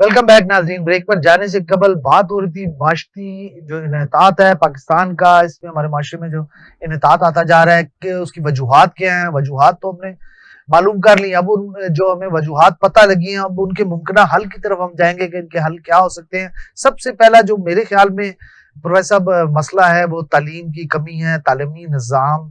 Welcome back नाज़रीन। Break पर जाने से कबल बात हो रही थी माशरती जो इन्हतात है पाकिस्तान का, इसमें हमारे माशरे में जो इन्हतात आता जा रहा है कि उसकी वजूहात क्या हैं। वजूहात तो हमने मालूम कर ली, अब उन जो हमें वजूहात पता लगी हैं, अब उनके मुमकिन हल की तरफ हम जाएंगे कि इनके हल क्या हो सकते हैं। सबसे पहला जो मेरे ख्याल में प्रोफेसर साहब मसला है वो तालीम की कमी है। तालीमी निज़ाम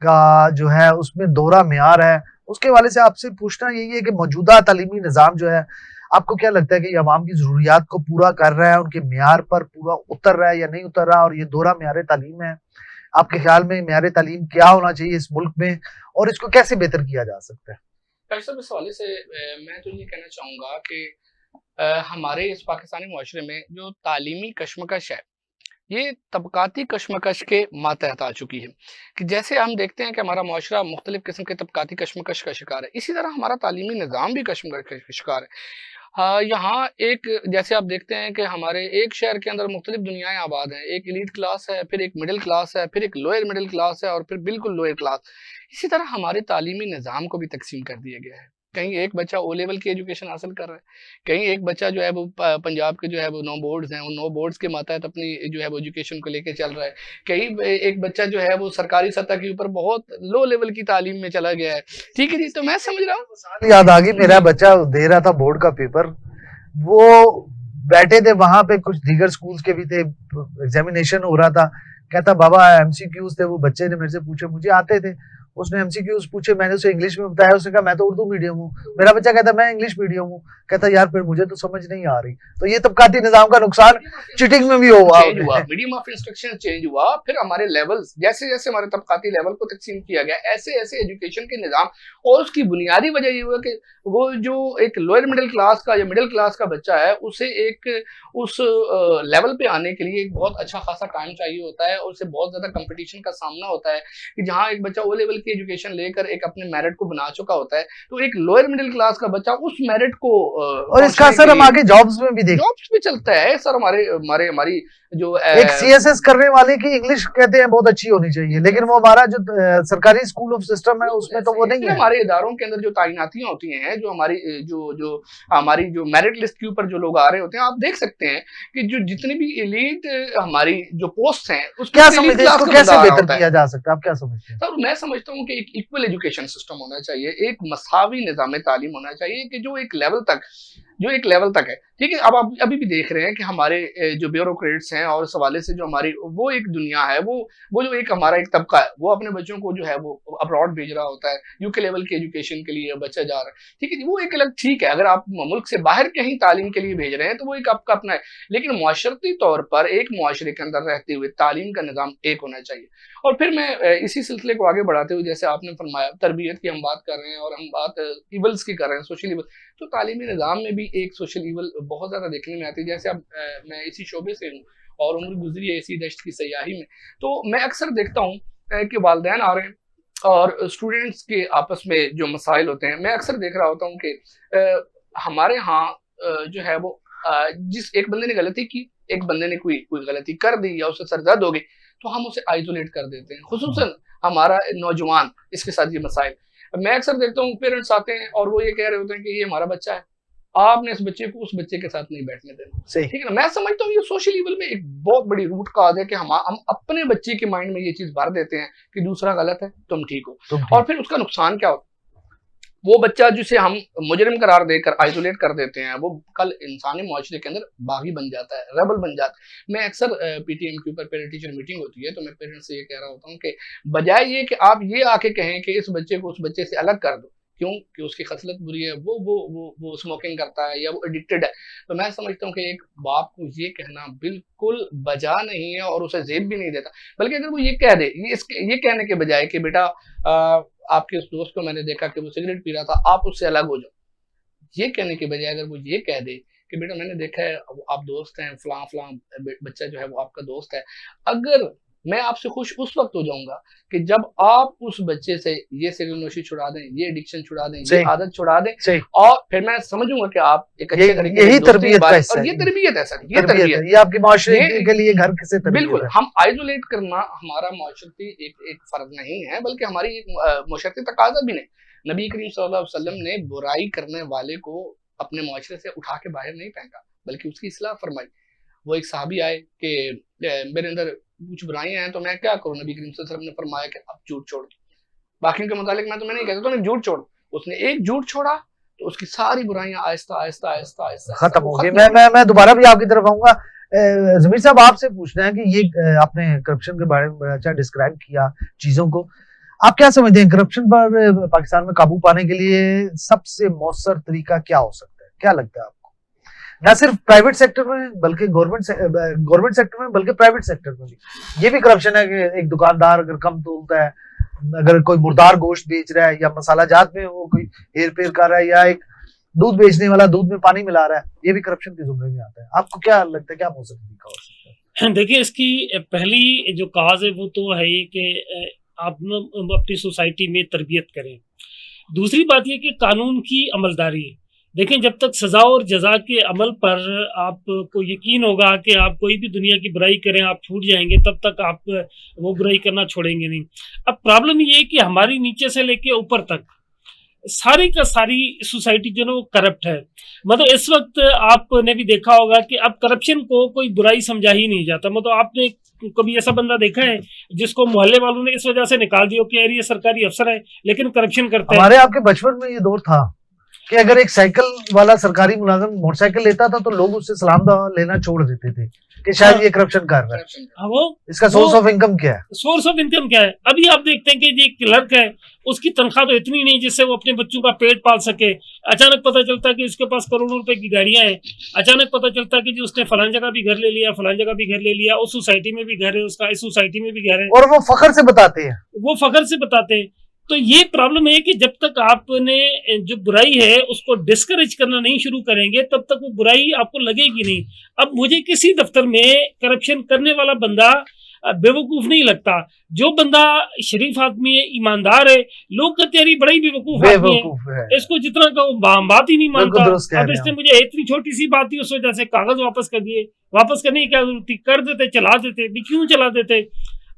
का जो है उसमें दोहरा मेयार है। उसके हवाले से आपसे पूछना यही है कि मौजूदा तालीमी निज़ाम जो है, आपको क्या लगता है कि ये अवाम की ज़रूरियात को पूरा कर रहा है, उनके मेयार पर पूरा उतर रहा है या नहीं उतर रहा? और ये दोहरा मेयार तालीम है, आपके ख्याल में मेयार तालीम क्या होना चाहिए इस मुल्क में और इसको कैसे बेहतर किया जा सकता है? साहब इस हवाले से मैं तो ये कहना चाहूँगा कि हमारे इस पाकिस्तानी मुआशरे में जो तालीमी कशमकश है, ये तबक़ाती कशमकश के मातहत आ चुकी है। कि जैसे हम देखते हैं कि हमारा मुआशरा मुख्तलिफ़ किस्म के तबक़ाती कशमकश का शिकार है, इसी तरह हमारा तालीमी निज़ाम भी कशमकश का शिकार है। यहाँ एक जैसे आप देखते हैं कि हमारे एक शहर के अंदर मुख्तलिफ़ दुनियाएँ आबाद हैं। एक एलीट क्लास है, फिर एक मिडल क्लास है, फिर एक लोअर मिडल क्लास है और फिर बिल्कुल लोअर क्लास। इसी तरह हमारे तालीमी निज़ाम को भी तक़सीम कर दिया गया है। कहीं एक बच्चा ओ लेवल की एजुकेशन हासिल कर रहा है, कहीं एक बच्चा जो है वो पंजाब के जो है वो 9 बोर्ड्स हैं, उन 9 बोर्ड्स के मातहत अपनी जो है वो एजुकेशन को लेके चल रहा है। कहीं एक बच्चा जो है वो सरकारी सतह के ऊपर बहुत लो लेवल की तालीम में चला गया है। ठीक है जी, तो मैं समझ रहा हूँ याद आ गई, मेरा जी। बच्चा दे रहा था बोर्ड का पेपर, वो बैठे थे वहां पे, कुछ दीगर स्कूल्स के भी थे, एग्जामिनेशन हो रहा था। कहता बाबा एमसीक्यूज थे, वो बच्चे ने मेरे से पूछे, मुझे आते थे। उसने एमसीक्यूज पूछे, मैंने उसे इंग्लिश में बताया। उसने कहा मैं तो उर्दू मीडियम हूँ। मेरा बच्चा कहता मैं इंग्लिश मीडियम हूँ। कहता यार फिर मुझे तो समझ नहीं आ रही। तो ये तबकाती निजाम का नुकसान चिटिंग में भी हुआ। चेंज हुआ, मीडियम ऑफ इंस्ट्रक्शन चेंज हुआ, फिर हमारे लेवल्स जैसे जैसे हमारे तबकाती लेवल को तकसीम किया गया, ऐसे ऐसे एजुकेशन के निज़ाम। और उसकी बुनियादी वजह ये हुआ कि वो जो एक लोअर मिडिल क्लास का या मिडिल क्लास का बच्चा है, उसे एक उस लेवल पे आने के लिए एक बहुत अच्छा खासा टाइम चाहिए होता है और उसे बहुत ज़्यादा कंपटीशन का सामना होता है। कि जहाँ एक बच्चा ओ लेवल की एजुकेशन लेकर एक अपने मेरिट को बना चुका होता है, तो एक लोअर मिडिल क्लास का बच्चा उस मेरिट को और इसका पहुंचने के असर हम लिए आगे जॉब्स में भी देख, जॉब्स भी चलता है सर। हमारे हमारे हमारी जो एक सीएसएस करने वाले की इंग्लिश कहते हैं बहुत अच्छी होनी चाहिए, लेकिन वो हमारा जो सरकारी स्कूल ऑफ सिस्टम है उसमें तो वो नहीं फिर है। हमारे इदारों के अंदर जो तैनातियां होती हैं, जो हमारी जो जो हमारी जो मेरिट लिस्ट के ऊपर जो लोग आ रहे होते हैं, आप देख सकते हैं कि जो जितनी भी एलीट हमारी जो पोस्ट हैं, उसके क्या ऊपर एलीट समझते हैं क्लास इसको का बंदा कैसे आ रहा बेहतर होता है। किया जा सकता है? आप क्या समझते हैं? सर मैं समझता हूँ कि एक इक्वल एजुकेशन सिस्टम होना चाहिए, एक मसावी निज़ाम तालीम होना चाहिए कि जो एक लेवल तक है। ठीक है, अब आप अभी भी देख रहे हैं कि हमारे जो ब्यूरोक्रेट्स हैं और इस हवाले से जो हमारी वो एक दुनिया है, वो जो एक हमारा एक तबका है, वो अपने बच्चों को जो है वो अब्रॉड भेज रहा होता है, यूके लेवल की एजुकेशन के लिए बच्चा जा रहा है। ठीक है जी, वो एक अलग ठीक है, अगर आप मुल्क से बाहर कहीं तालीम के लिए भेज रहे हैं तो वो एक आपका अपना है। लेकिन मुआशरती तौर पर एक मुआशरे के अंदर रहते हुए तालीम का निज़ाम एक होना चाहिए। और फिर मैं इसी सिलसिले को आगे बढ़ाते हुए, जैसे आपने फरमाया तरबियत की हम बात कर रहे हैं और हम बात इवल्स की कर रहे हैं, सोशल इवल। तो तालीमी निज़ाम में भी एक सोशल इवल बहुत ज़्यादा देखने में आती है। जैसे अब मैं इसी शोबे से हूँ और उम्र गुजरी है इसी दश्त की सयाही में, तो मैं अक्सर देखता हूँ कि वालिदैन आ रहे हैं और स्टूडेंट्स के आपस में जो मसाइल होते हैं, मैं अक्सर देख रहा होता हूँ कि हमारे यहाँ जो है वो जिस एक बंदे ने गलती की, एक बंदे ने कोई कोई गलती कर दी या उसे सरदर्द हो गई, तो हम उसे आइसोलेट कर देते हैं, खुसूसन हमारा नौजवान इसके साथ ये मसाइल। मैं अक्सर देखता हूँ पेरेंट्स आते हैं और वो ये कह रहे होते हैं कि ये हमारा बच्चा है, आपने इस बच्चे को उस बच्चे के साथ नहीं बैठने देना। सही। ठीक है ना, मैं समझता हूँ ये सोशल लेवल में एक बहुत बड़ी रूट काज है कि हम अपने बच्चे के माइंड में ये चीज भर देते हैं कि दूसरा गलत है, तुम ठीक हो। तुम और ठीक। फिर उसका नुकसान क्या होता है, वो बच्चा जिसे हम मुजरिम करार देकर आइसोलेट कर देते हैं, वो कल इंसानी मुआशरे के अंदर बागी बन जाता है, रेबल बन जाता है। मैं अक्सर पीटीएम के ऊपर पेरेंट टीचर मीटिंग होती है तो मैं पेरेंट्स से ये कह रहा होता हूँ कि बजाय ये कि आप ये आके कहें कि इस बच्चे को उस बच्चे से अलग कर दो, क्यों कि उसकी खसलत बुरी है, वो स्मोकिंग करता है या वो एडिक्टेड है, तो मैं समझता हूँ कि एक बाप को ये कहना बिल्कुल बजा नहीं है और उसे जेब भी नहीं देता। बल्कि अगर वो ये कह दे, ये कहने के बजाय कि बेटा आपके उस दोस्त को मैंने देखा कि वो सिगरेट पी रहा था, आप उससे अलग हो जाओ, ये कहने के बजाय अगर वो ये कह दे कि बेटा मैंने देखा है आप दोस्त हैं, फलां फलां बच्चा जो है वो आपका दोस्त है, अगर मैं आपसे खुश उस वक्त हो जाऊंगा कि जब आप उस बच्चे से ये सिगरेट नोशी छुड़ा दें, ये एडिक्शन छुड़ा दें, ये सही। आदत छुड़ा दें, सही। और फिर मैं समझूंगा कि आप एक अच्छे तरीके से यही दोस्ती तरबियत का निभा। हिस्सा और ये है। तरबियत है सर, ये तरबियत है, तरबियत ये आपके माशरे ये के लिए घर से तरबियत बिल्कुल। है। हम आइसोलेट करना हमारा माशरती एक फर्ज नहीं है, बल्कि हमारी माशरती तकाजा भी नहीं। नबी करीम सल्लल्लाहु अलैहि वसल्लम ने बुराई करने वाले को अपने मुआशरे से उठा के बाहर नहीं फेंका, बल्कि उसकी इस्लाह फरमाई। वो एक साहबी आए कि मेरे अंदर कुछ बुराइयां हैं तो मैं क्या करूं, नबी करीम सल्लल्लाहु अलैहि वसल्लम ने फरमाया कि अब झूठ छोड़, बाकियों के मुतालिक मैं तुम्हें नहीं कहता तूने झूठ छोड़। उसने एक झूठ छोड़ा तो उसकी सारी बुराइयां आहिस्ता आहिस्ता आहिस्ता आहिस्ता खत्म हो गई। खत्म। मैं दोबारा भी आपकी तरफ आऊंगा। जमीर साहब, आपसे पूछना है कि ये आपने करप्शन के बारे में बड़ा अच्छा डिस्क्राइब किया चीजों को। आप क्या समझते हैं करप्शन पर पाकिस्तान में काबू पाने के लिए सबसे मौसर तरीका क्या हो सकता है? क्या लगता है आपको? न सिर्फ प्राइवेट सेक्टर में बल्कि गवर्नमेंट सेक्टर में बल्कि प्राइवेट सेक्टर में भी ये भी करप्शन है कि एक दुकानदार अगर कम तोलता है, अगर कोई मुर्दार गोश्त बेच रहा है या मसाला जात में वो कोई हेर फेर कर रहा है, या एक दूध बेचने वाला दूध में पानी मिला रहा है, ये भी करप्शन के जुमरे में आता है। आपको क्या लगता है, क्या मौसम तरीका हो सकता है? देखिए, इसकी पहली जो काज है वो तो है कि आप अपनी सोसाइटी में तरबियत करें। दूसरी बात ये कि कानून की अमलदारी। देखें, जब तक सजा और जजा के अमल पर आपको यकीन होगा कि आप कोई भी दुनिया की बुराई करें आप छूट जाएंगे, तब तक आप वो बुराई करना छोड़ेंगे नहीं। अब प्रॉब्लम ये है कि हमारी नीचे से लेके ऊपर तक सारी का सारी सोसाइटी जो है वो करप्ट है। मतलब इस वक्त आपने भी देखा होगा कि अब करप्शन को कोई बुराई समझा ही नहीं जाता। मतलब आपने कभी ऐसा बंदा देखा है जिसको मोहल्ले वालों ने इस वजह से निकाल दिया कि यार ये सरकारी अफसर है लेकिन करप्शन करता है? हमारे आपके बचपन में ये दौर था कि अगर एक साइकिल वाला सरकारी मुलाजिम मोटरसाइकिल लेता था तो लोग उससे सलाम दुआ लेना छोड़ देते थे कि शायद ये करप्शन कर रहा है। वो इसका सोर्स ऑफ इनकम क्या है? सोर्स ऑफ इनकम क्या है? अभी आप देखते हैं कि जो क्लर्क है उसकी तनख्वाह तो इतनी नहीं जिससे वो अपने बच्चों का पेट पाल सके। अचानक पता चलता है कि उसके पास करोड़ों रुपए की गाड़ियां हैं। अचानक पता चलता है कि जो उसने फलान जगह भी घर ले लिया, फलान जगह भी घर ले लिया, उस सोसाइटी में भी घर है उसका, इस सोसाइटी में भी घर है, और वो फखर से बताते हैं। वो फखर से बताते हैं। तो ये प्रॉब्लम है कि जब तक आपने जो बुराई है उसको डिस्करेज करना नहीं शुरू करेंगे तब तक वो बुराई आपको लगेगी नहीं। अब मुझे किसी दफ्तर में करप्शन करने वाला बंदा बेवकूफ नहीं लगता। जो बंदा शरीफ आदमी है, ईमानदार है, लोग कहते हैं बड़ा ही बेवकूफ आदमी है, इसको जितना कहो बात ही नहीं मानता। अब इसने मुझे इतनी छोटी सी बात थी उस वजह से कागज वापस कर दिए। वापस करने की क्या जरूरत थी? कर देते, चला देते भी, क्यों चला देते?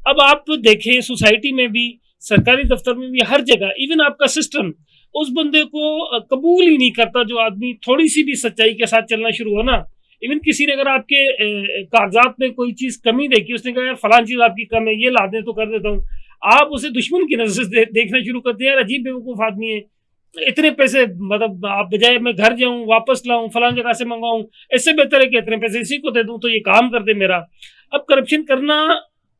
अब आप देखें सोसाइटी में भी, सरकारी दफ्तर में भी, हर जगह इवन आपका सिस्टम उस बंदे को कबूल ही नहीं करता जो आदमी थोड़ी सी भी सच्चाई के साथ चलना शुरू हो ना। इवन किसी ने अगर आपके कागजात में कोई चीज कमी देखी, उसने कहा यार फलान चीज आपकी कम है, ये ला दे तो कर देता हूँ, आप उसे दुश्मन की नजर से देखना शुरू करते हैं। यार अजीब बेवकूफ आदमी है, इतने पैसे, मतलब आप बजाय मैं घर जाऊं वापस लाऊं फलान जगह से मंगवाऊं, इससे बेहतर है कि इतने पैसे इसी को दे दूं तो ये काम कर दे मेरा। अब करप्शन करना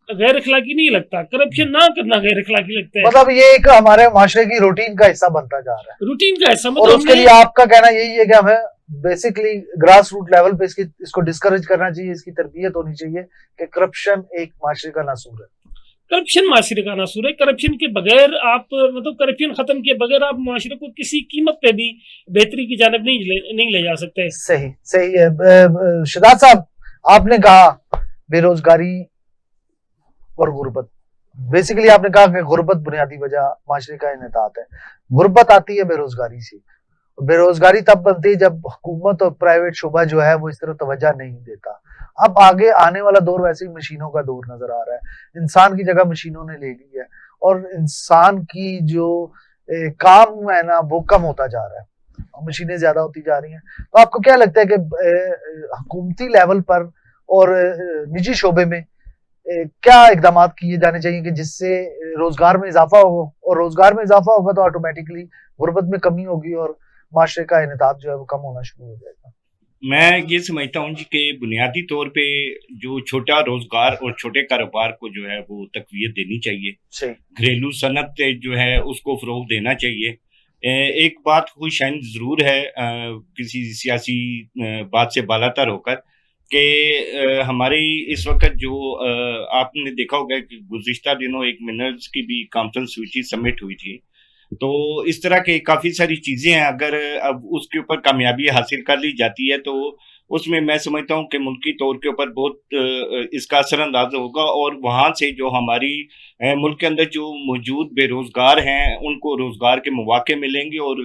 गैर अखलाकी नहीं लगता, करप्शन ना करना गैर अखलाकी लगता है। मतलब ये एक हमारे माशरे की रूटीन का हिस्सा बनता जा रहा है, रूटीन का हिस्सा। और उसके लिए आपका कहना यही है कि हमें बेसिकली ग्रास रूट लेवल पे इसको डिस्करेज करना चाहिए, इसकी तरबियत होनी चाहिए कि करप्शन एक माशरे का नासूर है। करप्शन माशरे का नासूर है। करप्शन के बगैर आप, मतलब करप्शन खत्म किए बगैर आप माशरे को किसी कीमत पे भी बेहतरी की जानिब नहीं ले जा सकते। सही सही है। शिदात साहब, आपने कहा बेरोजगारी और गुर्बत, बेसिकली आपने कहा कि गुर्बत बुनियादी वजह माशरे का इन्हितात है। गुर्बत आती है बेरोजगारी से, बेरोजगारी तब बनती है जब हुकूमत और प्राइवेट शोबा जो है वो इस तरह तवज्जो नहीं देता। अब आगे आने वाला दौर वैसे ही मशीनों का दौर नजर आ रहा है, इंसान की जगह मशीनों ने ले ली है और इंसान की जो काम है ना वो कम होता जा रहा है, मशीनें ज्यादा होती जा रही हैं। तो आपको क्या लगता है कि हुकूमती लेवल पर और निजी शोबे में क्या इकदाम किए जाने चाहिए कि जिससे रोजगार में इजाफा हो, और रोजगार में इजाफा होगा तो ऑटोमेटिकली गुर्बत में कमी होगी और माशरे का इन्हितात जो है वो कम होना शुरू हो जाएगा? मैं ये समझता हूँ जी कि बुनियादी तौर पे जो छोटा रोजगार और छोटे कारोबार को जो है वो तकवीत देनी चाहिए। घरेलू सनत जो है उसको फरोग देना चाहिए। एक बात खुशैन जरूर है किसी सियासी बात से बालातर होकर कि हमारी इस वक्त जो आपने देखा होगा कि गुज़िश्ता दिनों एक मिनरल्स की भी कॉन्फ्रेंस हुई थी, समिट हुई थी। तो इस तरह के काफ़ी सारी चीज़ें हैं, अगर अब उसके ऊपर कामयाबी हासिल कर ली जाती है तो उसमें मैं समझता हूँ कि मुल्की तौर के ऊपर बहुत इसका असरअंदाज होगा, और वहाँ से जो हमारी मुल्क के अंदर जो मौजूद बेरोज़गार हैं उनको रोज़गार के मौके मिलेंगे और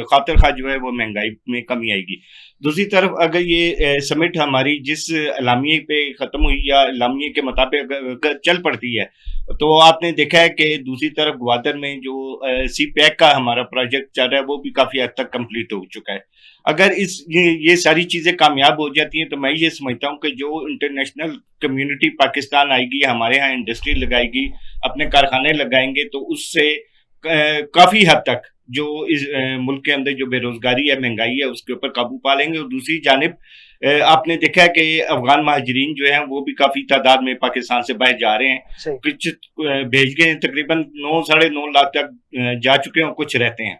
खातिर खा जो है वो महंगाई में कमी आएगी। दूसरी तरफ अगर ये समिट हमारी जिस एलामिये पे ख़त्म हुई या एलामिये के मुताबिक अगर चल पड़ती है तो आपने देखा है कि दूसरी तरफ ग्वादर में जो सी पैक का हमारा प्रोजेक्ट चल रहा है वो भी काफ़ी हद तक कंप्लीट हो चुका है। अगर ये सारी चीजें कामयाब हो जाती हैं तो मैं ये समझता हूँ कि जो इंटरनेशनल कम्युनिटी पाकिस्तान आएगी, हमारे यहाँ इंडस्ट्री लगाएगी, अपने कारखाने लगाएंगे, तो उससे काफी हद तक जो इस मुल्क के अंदर जो बेरोजगारी है, महंगाई है, उसके ऊपर काबू पा लेंगे। और दूसरी जानिब आपने देखा है कि अफगान महाजरीन जो हैं वो भी काफी तादाद में पाकिस्तान से बाहर जा रहे हैं, कुछ भेज गए, तकरीबन 9-9.5 लाख तक जा चुके हैं, कुछ रहते हैं।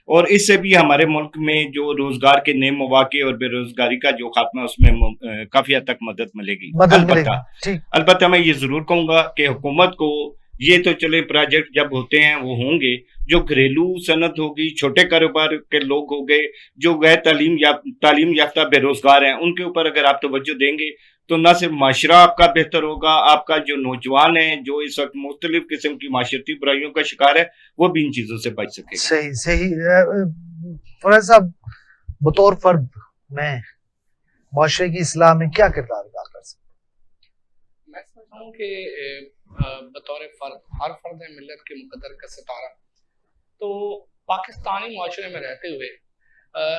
और इससे भी हमारे मुल्क में जो रोजगार के नए मौके और बेरोजगारी का जो खात्मा, उसमें काफी हद तक मदद मिलेगी। अलबत्ता मैं ये जरूर कहूंगा कि हुकूमत को ये तो चले प्रोजेक्ट जब होते हैं वो होंगे, जो घरेलू सनत होगी, छोटे कारोबार के लोग हो गए, जो गैर तालीम याफ्ता बेरोजगार हैं, उनके ऊपर अगर आप तवज्जो देंगे तो न सिर्फ माशरा आपका बेहतर होगा, आपका जो नौजवान है जो इस वक्त मुख्तलिफ किस्म की माशरती बुराइयों का शिकार है, वो भी इन चीजों से बच सकेगा। सही फरहाद साहब, बतौर फर्द में माशरे की इस्लाह में क्या किरदार अदा कर सकते? मैं समझता हूँ कि बतौर फर्द, हर फर्द है मिल्लत के मुकद्दर का सितारा। तो पाकिस्तानी माशरे में रहते हुए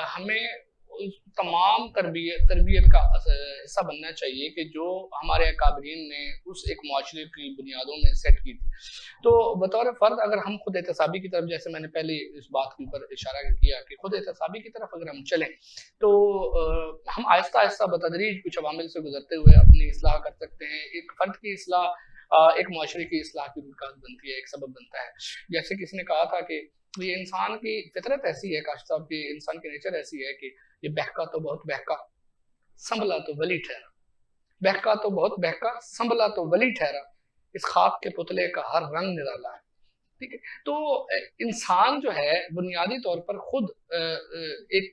हमें उस तमाम तरबियत का हिस्सा बनना चाहिए कि जो हमारे अकाबरीन ने उस एक माशरे की बुनियादों में सेट की थी। तो बतौर फ़र्द अगर हम खुद एहतसाबी की तरफ, जैसे मैंने पहले इस बात के ऊपर इशारा किया कि खुद एहतसाबी की तरफ अगर हम चलें तो हम आहिस्ता आहिस्ता बतदरीज कुछ अवामिल से गुजरते हुए अपनी इस्लाह कर सकते हैं। एक फ़र्द की इस्लाह एक माशरे की इस्लाह की रुकावट बनती है, एक सबब बनता है। जैसे किसी ने कहा था कि ये इंसान की फितरत ऐसी है, काश साहब की इंसान की नेचर ऐसी है कि ये बहका तो बहुत बहका, संभला तो वली ठहरा। बहका तो बहुत बहका, संभला तो वली ठहरा, इस खाक के पुतले का हर रंग निराला है। ठीक है, तो इंसान जो है बुनियादी तौर पर खुद एक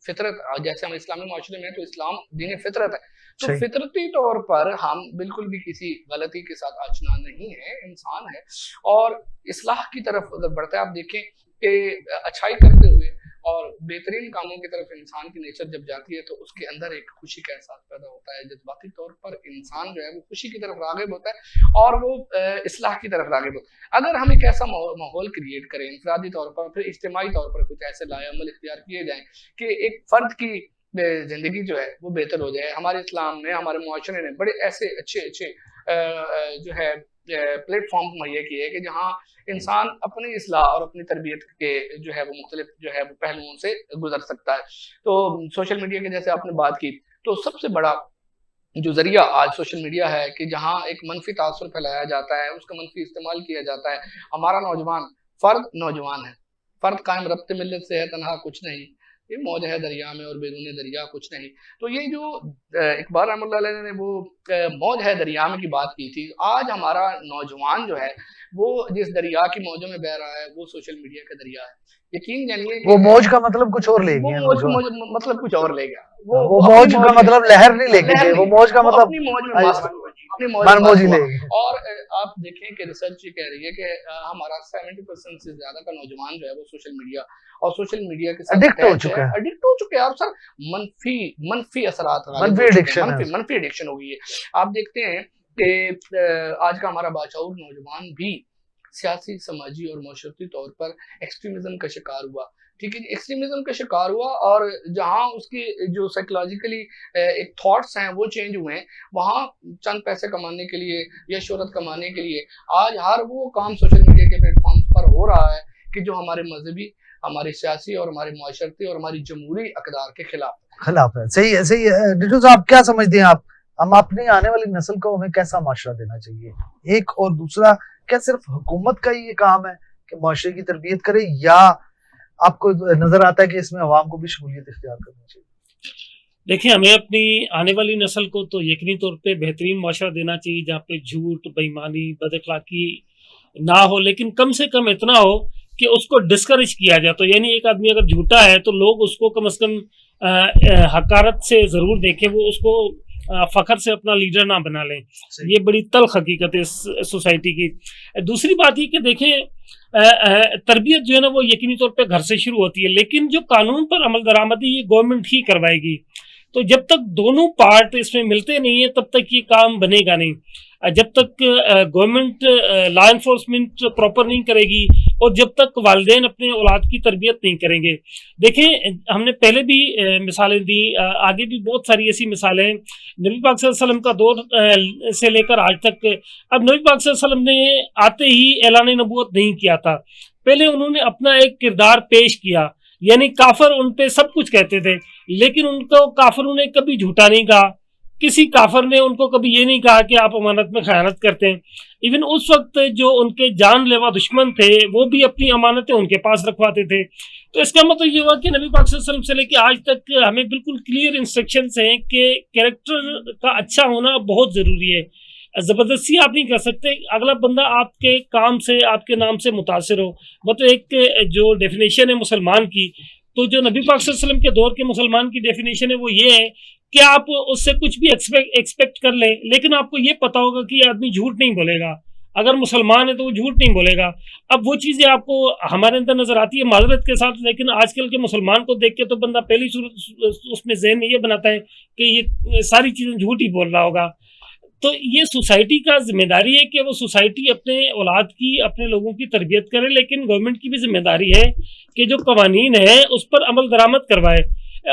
फितरत, जैसे हम इस्लामी माशरे में तो इस्लाम दीन फितरत है, तो फितरती तौर पर हम बिल्कुल भी किसी गलती के साथ आशना नहीं है, इंसान है। और इस्लाह की तरफ अगर बढ़ते हैं, आप देखें कि अच्छाई करते हुए और बेहतरीन कामों की तरफ इंसान की नेचर जब जाती है तो उसके अंदर एक खुशी का एहसास पैदा होता है। जज्बाती तौर पर इंसान जो है वो खुशी की तरफ राग़िब होता है और वो इस्लाह की तरफ राग़िब होता है। अगर हम एक ऐसा माहौल क्रिएट करें इंफरादी तौर पर, फिर इज्तिमाई तौर पर कुछ ऐसे लाएअमल इख्तियार किए जाएं कि एक फ़र्द की ज़िंदगी जो है वो बेहतर हो जाए। हमारे इस्लाम ने, हमारे मुआशरे ने बड़े ऐसे अच्छे जो है प्लेटफॉर्म मुहैया किए कि जहाँ इंसान अपनी इस्लाह और अपनी तरबियत के जो है वो मुख्तलिफ जो है वो पहलुओं से गुजर सकता है। तो सोशल मीडिया के जैसे आपने बात की, तो सबसे बड़ा जो जरिया आज सोशल मीडिया है कि जहाँ एक मनफी तासुर फैलाया जाता है, उसका मनफी इस्तेमाल किया जाता है। हमारा नौजवान है, फ़र्द कायम रब्ते मिल्लत से है, तनहा कुछ नहीं, ये मौज है दरिया में और बेरूने दरिया कुछ नहीं। तो ये जो इकबाल रहमतुल्लाह अलैह ने वो मौज है दरिया में की बात की थी, आज हमारा नौजवान जो है वो जिस दरिया की मौजों में बह रहा है वो सोशल मीडिया का दरिया है। यकीन जानिए वो मौज का मतलब कुछ और ले गया, मतलब कुछ और ले गया, वो मौज का मतलब लहर नहीं लेके गए, वो मौज का मतलब अपनी मौज में मौज ही ले। और आप देखें कि रिसर्च ये कह रही है कि हमारा 70% से ज्यादा का नौजवान जो है वो सोशल मीडिया और सोशल मीडिया के साथ एडिक्ट हो चुके हैं और सर मनफी असरात, मनफी एडिक्शन हो गई है। आप देखते हैं कि आज का हमारा बाशऊर नौजवान भी सियासी, समाजी और माशरती तौर पर एक्सट्रीमिज्म का शिकार हुआ। ठीक है, एक्सट्रीमिज्म का शिकार हुआ और जहाँ उसकी जो साइकोलॉजिकली एक थॉट्स हैं वो चेंज हुए हैं, वहाँ चंद पैसे कमाने के लिए या शोहरत कमाने के लिए आज हर वो काम सोशल मीडिया के प्लेटफॉर्म्स पर हो रहा है कि जो हमारे मजहबी, हमारे सियासी और हमारे माशरती और हमारी जमहूरी अक़दार के खिलाफ है। सही है। डिटो साहब, क्या समझते हैं आप, हम अपनी आने वाली नस्ल को हमें कैसा माशरा देना चाहिए? एक, और दूसरा, क्या सिर्फ हुकूमत का ही ये काम है कि माशरे की तरबियत करे, या आपको नजर आता है कि इसमें अवाम को भी शमूलियत इख्तियार करनी चाहिए? देखिए, हमें अपनी आने वाली नस्ल को तो यकीनी तौर पे बेहतरीन माशरा देना चाहिए जहाँ पे झूठ, बेईमानी, बदअखलाकी ना हो, लेकिन कम से कम इतना हो कि उसको डिस्करेज किया जाए। तो यानी एक आदमी अगर झूठा है तो लोग उसको कम से कम हकारत से जरूर देखें, वो उसको फखर से अपना लीडर ना बना लें। ये बड़ी तल्ख हकीकत है इस सोसाइटी की। दूसरी बात ये कि देखें, तरबियत जो है ना वो यकीनी तौर पे घर से शुरू होती है, लेकिन जो कानून पर अमल दरामदी ये गवर्नमेंट ही करवाएगी। तो जब तक दोनों पार्ट इसमें मिलते नहीं है तब तक ये काम बनेगा नहीं। जब तक गवर्नमेंट लॉ एनफोर्समेंट प्रॉपर नहीं करेगी और जब तक वालिदैन अपने औलाद की तरबियत नहीं करेंगे। देखें, हमने पहले भी मिसालें दी, आगे भी बहुत सारी ऐसी मिसालें हैं नबी पाक सल्लल्लाहु अलैहि वसल्लम का दौर से लेकर आज तक। अब नबी पाक सल्लल्लाहु अलैहि वसल्लम ने आते ही ऐलान नबूवत नहीं किया था, पहले उन्होंने अपना एक किरदार पेश किया, यानी काफर उन पे सब कुछ कहते थे, लेकिन उनको काफरों ने कभी झूठा नहीं कहा, किसी काफर ने उनको कभी ये नहीं कहा कि आप अमानत में खयानत करते हैं। इवन उस वक्त जो उनके जानलेवा दुश्मन थे वो भी अपनी अमानतें उनके पास रखवाते थे। तो इसका मतलब ये हुआ कि नबी पाक सल्लल्लाहु अलैहि वसल्लम से लेके आज तक हमें बिल्कुल क्लियर इंस्ट्रक्शंस हैं कि कैरेक्टर का अच्छा होना बहुत जरूरी है। जबरदस्ती आप नहीं कर सकते, अगला बंदा आपके काम से, आपके नाम से मुतासिर हो। मतलब एक जो डेफिनेशन है मुसलमान की, तो जो नबी पाक सल्लल्लाहु अलैहि वसल्लम के दौर के मुसलमान की डेफिनेशन है वो ये है कि आप उससे कुछ भी एक्सपेक्ट कर लें, लेकिन आपको ये पता होगा कि ये आदमी झूठ नहीं बोलेगा। अगर मुसलमान है तो वो झूठ नहीं बोलेगा। अब वो चीज़ें आपको हमारे अंदर नजर आती है माजरत के साथ, लेकिन आजकल के मुसलमान को देख के तो बंदा पहली उसमें जहन में ये बनाता है कि ये सारी चीज़ें झूठ ही बोल रहा होगा। तो ये सोसाइटी का जिम्मेदारी है कि वो सोसाइटी अपने औलाद की, अपने लोगों की तरबियत करे, लेकिन गवर्नमेंट की भी जिम्मेदारी है कि जो कवानीन है उस पर अमल दरामद करवाए।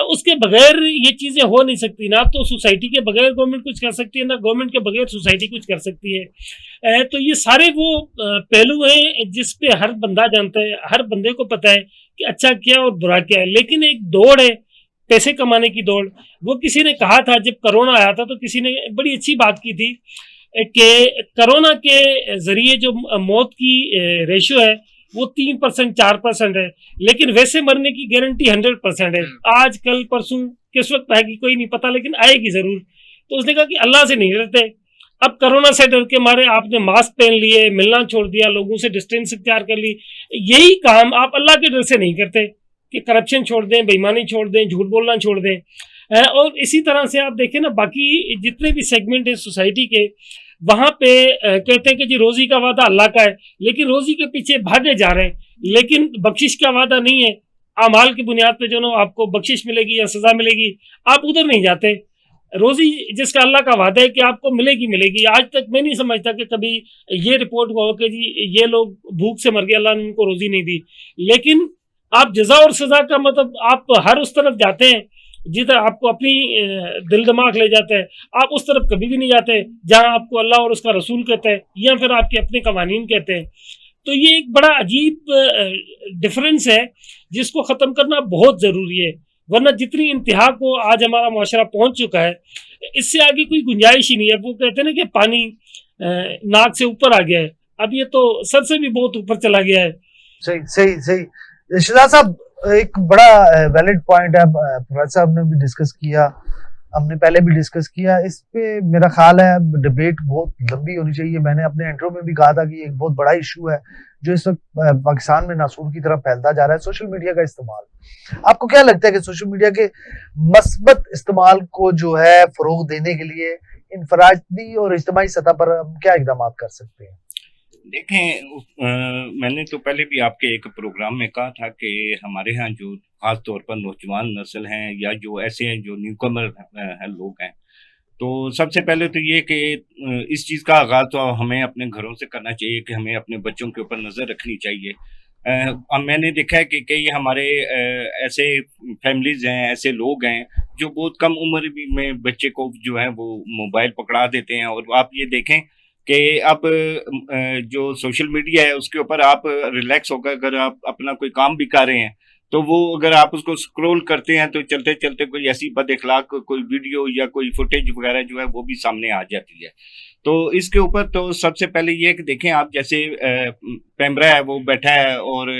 उसके बगैर ये चीज़ें हो नहीं सकती। ना तो सोसाइटी के बगैर गवर्नमेंट कुछ कर सकती है, ना गवर्नमेंट के बगैर सोसाइटी कुछ कर सकती है। तो ये सारे वो पहलू हैं जिस पे हर बंदा जानता है, हर बंदे को पता है कि अच्छा क्या और बुरा क्या है। लेकिन एक दौड़ है पैसे कमाने की दौड़। वो किसी ने कहा था जब कोरोना आया था, तो किसी ने बड़ी अच्छी बात की थी कि कोरोना के जरिए जो मौत की रेशो है वो 3% 4% है, लेकिन वैसे मरने की गारंटी 100% है। आज कल परसों किस वक्त आएगी कोई नहीं पता, लेकिन आएगी जरूर। तो उसने कहा कि अल्लाह से नहीं डरते। अब कोरोना से डर के मारे आपने मास्क पहन लिए, मिलना छोड़ दिया, लोगों से डिस्टेंस इख्तियार कर ली। यही काम आप अल्लाह के डर से नहीं करते कि करप्शन छोड़ दें, बेईमानी छोड़ दें, झूठ बोलना छोड़ दें। और इसी तरह से आप देखें ना, बाकी जितने भी सेगमेंट है सोसाइटी के, वहां पे कहते हैं कि जी रोजी का वादा अल्लाह का है, लेकिन रोजी के पीछे भागे जा रहे हैं, लेकिन बख्शिश का वादा नहीं है। अमाल की बुनियाद पे जो ना आपको बख्शिश मिलेगी या सजा मिलेगी, आप उधर नहीं जाते। रोजी जिसका अल्लाह का वादा है कि आपको मिलेगी मिलेगी। आज तक मैं नहीं समझता कि कभी ये रिपोर्ट हुआ हो कि जी ये लोग भूख से मर गए, अल्लाह ने उनको रोजी नहीं दी। लेकिन आप जजा और सजा का मतलब आप हर उस तरफ जाते हैं जिधर आपको अपनी दिल दिमाग ले जाता है, आप उस तरफ कभी भी नहीं जाते जहां आपको अल्लाह और उसका रसूल कहते हैं या फिर आपके अपने कवानीन कहते हैं। तो ये एक बड़ा अजीब डिफरेंस है जिसको ख़त्म करना बहुत ज़रूरी है, वरना जितनी इंतहा को आज हमारा माशरा पहुंच चुका है, इससे आगे कोई गुंजाइश ही नहीं है। वो कहते हैं ना कि पानी नाक से ऊपर आ गया है, अब ये तो सर से भी बहुत ऊपर चला गया है। सही सही सही। शिदा साहब, एक बड़ा वैलिड पॉइंट है, प्रोफेसर साहब ने भी डिस्कस किया, हमने पहले भी डिस्कस किया। इस पे मेरा ख्याल है डिबेट बहुत लंबी होनी चाहिए। मैंने अपने इंट्रो में भी कहा था कि एक बहुत बड़ा इशू है जो इस वक्त पाकिस्तान में नासूर की तरफ फैलता जा रहा है, सोशल मीडिया का इस्तेमाल। आपको क्या लगता है कि सोशल मीडिया के मस्बत इस्तेमाल को जो है फरोग देने के लिए इनफरादी और इज्तिमाई सतह पर हम क्या इकदाम कर सकते हैं? देखें, मैंने तो पहले भी आपके एक प्रोग्राम में कहा था कि हमारे यहाँ जो खास तौर पर नौजवान नस्ल हैं या जो ऐसे हैं जो न्यूकमर हैं लोग हैं, तो सबसे पहले तो ये कि इस चीज़ का आगाज़ तो हमें अपने घरों से करना चाहिए कि हमें अपने बच्चों के ऊपर नज़र रखनी चाहिए। अब मैंने देखा है कि कई हमारे ऐसे फैमिलीज़ हैं, ऐसे लोग हैं जो बहुत कम उम्र में बच्चे को जो है वो मोबाइल पकड़ा देते हैं। और आप ये देखें कि अब जो सोशल मीडिया है उसके ऊपर आप रिलैक्स होकर अगर आप अपना कोई काम भी कर रहे हैं, तो वो अगर आप उसको स्क्रॉल करते हैं तो चलते चलते कोई ऐसी बद इखलाक कोई वीडियो या कोई फुटेज वगैरह जो है वो भी सामने आ जाती है। तो इसके ऊपर तो सबसे पहले ये कि देखें, आप जैसे पैमरा है वो बैठा है और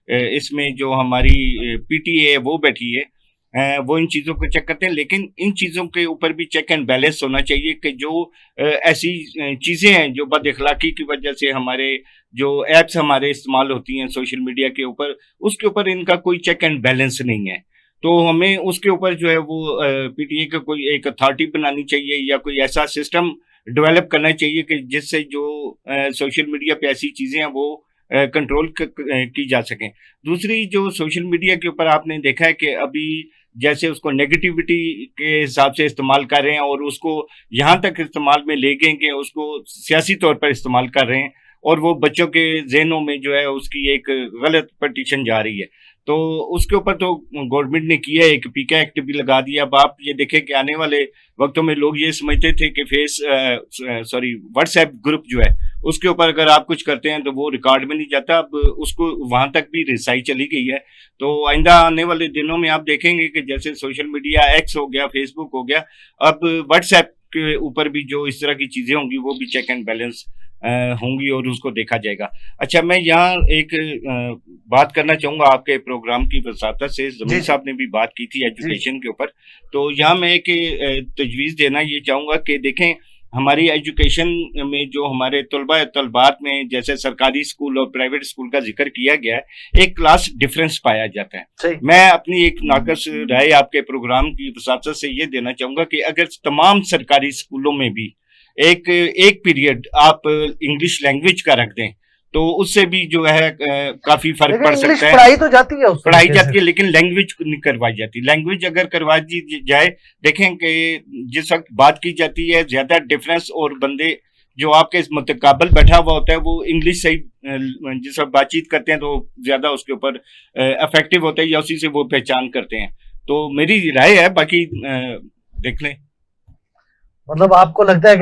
इसमें जो हमारी पीटीए है वो बैठी है, वो इन चीज़ों को चेक करते हैं। लेकिन इन चीज़ों के ऊपर भी चेक एंड बैलेंस होना चाहिए कि जो ऐसी चीज़ें हैं जो बद इखलाकी की वजह से हमारे जो ऐप्स हमारे इस्तेमाल होती हैं सोशल मीडिया के ऊपर, उसके ऊपर इनका कोई चेक एंड बैलेंस नहीं है। तो हमें उसके ऊपर जो है वो पीटीए का कोई एक अथॉरिटी बनानी चाहिए या कोई ऐसा सिस्टम डेवलप करना चाहिए कि जिससे जो सोशल मीडिया पे ऐसी चीज़ें हैं वो कंट्रोल की जा सकें। दूसरी जो सोशल मीडिया के ऊपर आपने देखा है कि अभी जैसे उसको नेगेटिविटी के हिसाब से इस्तेमाल कर रहे हैं और उसको यहाँ तक इस्तेमाल में ले गए कि उसको सियासी तौर पर इस्तेमाल कर रहे हैं और वो बच्चों के जहनों में जो है उसकी एक गलत पटिशन जा रही है। तो उसके ऊपर तो गवर्नमेंट ने किया है, एक पीका एक्ट भी लगा दिया। अब आप ये देखें कि आने वाले वक्तों में लोग ये समझते थे कि व्हाट्सएप ग्रुप जो है उसके ऊपर अगर आप कुछ करते हैं तो वो रिकॉर्ड में नहीं जाता, अब उसको वहां तक भी रिसाई चली गई है। तो आइंदा आने वाले दिनों में आप देखेंगे कि जैसे सोशल मीडिया एक्स हो गया, फेसबुक हो गया, अब व्हाट्सएप के ऊपर भी जो इस तरह की चीजें होंगी वो भी चेक एंड बैलेंस होंगी और उसको देखा जाएगा। अच्छा, मैं यहाँ एक बात करना चाहूंगा आपके प्रोग्राम की वसातत से। जमीर साहब ने भी बात की थी एजुकेशन के ऊपर, तो यहाँ मैं एक तजवीज़ देना ये चाहूंगा कि देखें हमारी एजुकेशन में जो हमारे तलबा तलबात में जैसे सरकारी स्कूल और प्राइवेट स्कूल का जिक्र किया गया है, एक क्लास डिफरेंस पाया जाता है। मैं अपनी एक नाकस राय आपके प्रोग्राम की वसातत से ये देना चाहूंगा कि अगर तमाम सरकारी स्कूलों में भी एक पीरियड आप इंग्लिश लैंग्वेज का रख दें तो उससे भी जो है काफी फर्क पड़ सकता है। पढ़ाई तो जाती है, पढ़ाई जाती है, लेकिन लैंग्वेज नहीं करवाई जाती। लैंग्वेज अगर करवा दी जाए, देखें कि जिस वक्त बात की जाती है ज्यादा डिफरेंस और बंदे जो आपके मुतकाबल बैठा हुआ होता है वो इंग्लिश से जिस वक्त बातचीत करते हैं तो ज्यादा उसके ऊपर इफेक्टिव होता है या उसी से वो पहचान करते हैं। तो मेरी राय है, बाकी देख लें। मतलब आपको लगता है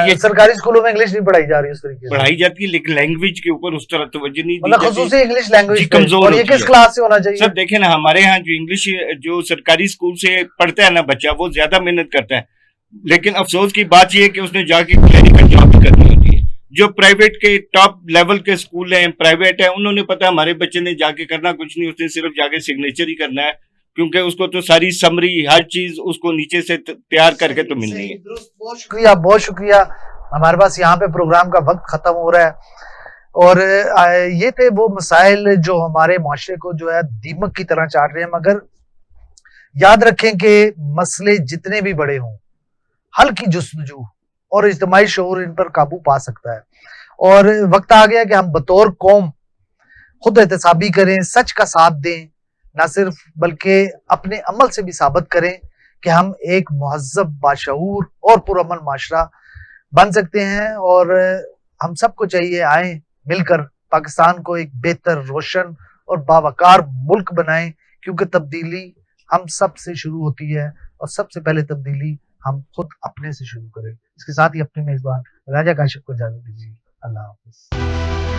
कि सरकारी स्कूलों में इंग्लिश नहीं पढ़ाई जा रही, उस तरीके से पढ़ाई जाती है लेकिन लैंग्वेज के ऊपर उस तरह तवज्जो नहीं दी जाती, खुसूसी इंग्लिश लैंग्वेज कमजोर। और ये किस क्लास से होना चाहिए? सर देखें ना, हमारे यहाँ जो इंग्लिश जो सरकारी स्कूल से पढ़ता है ना बच्चा, वो ज्यादा मेहनत करता है, लेकिन अफसोस की बात यह है कि उसने जाके क्लिनिकल जॉब भी करनी होती है। जो प्राइवेट के टॉप लेवल के स्कूल हैं, प्राइवेट है, उन्होंने पता है हमारे बच्चे ने जाके करना कुछ नहीं, उसने सिर्फ जाके सिग्नेचर ही करना है, क्योंकि उसको तो सारी समरी हर चीज उसको नीचे से तैयार करके तो मिलनी है। बहुत शुक्रिया, बहुत शुक्रिया। हमारे पास यहाँ पे प्रोग्राम का वक्त खत्म हो रहा है और ये थे वो मसाइल जो हमारे माशरे को जो है दीमक की तरह चाट रहे हैं। मगर याद रखें कि मसले जितने भी बड़े हों, हल की जुस्तजू और इज्तिमाई शऊर इन पर काबू पा सकता है। और वक्त आ गया कि हम बतौर कौम खुद एहतसाबी करें, सच का साथ दें, ना सिर्फ बल्कि अपने अमल से भी साबित करें कि हम एक मुहज़्ज़ब, बाशऊर और पुरअमन माशरा बन सकते हैं। और हम सबको चाहिए आए मिलकर पाकिस्तान को एक बेहतर, रोशन और बावकार मुल्क बनाएं, क्योंकि तब्दीली हम सब से शुरू होती है और सबसे पहले तब्दीली हम खुद अपने से शुरू करें। इसके साथ ही अपने मेजबान राजा काशिफ को इजाजत दीजिए। अल्लाह हाफ़िज़।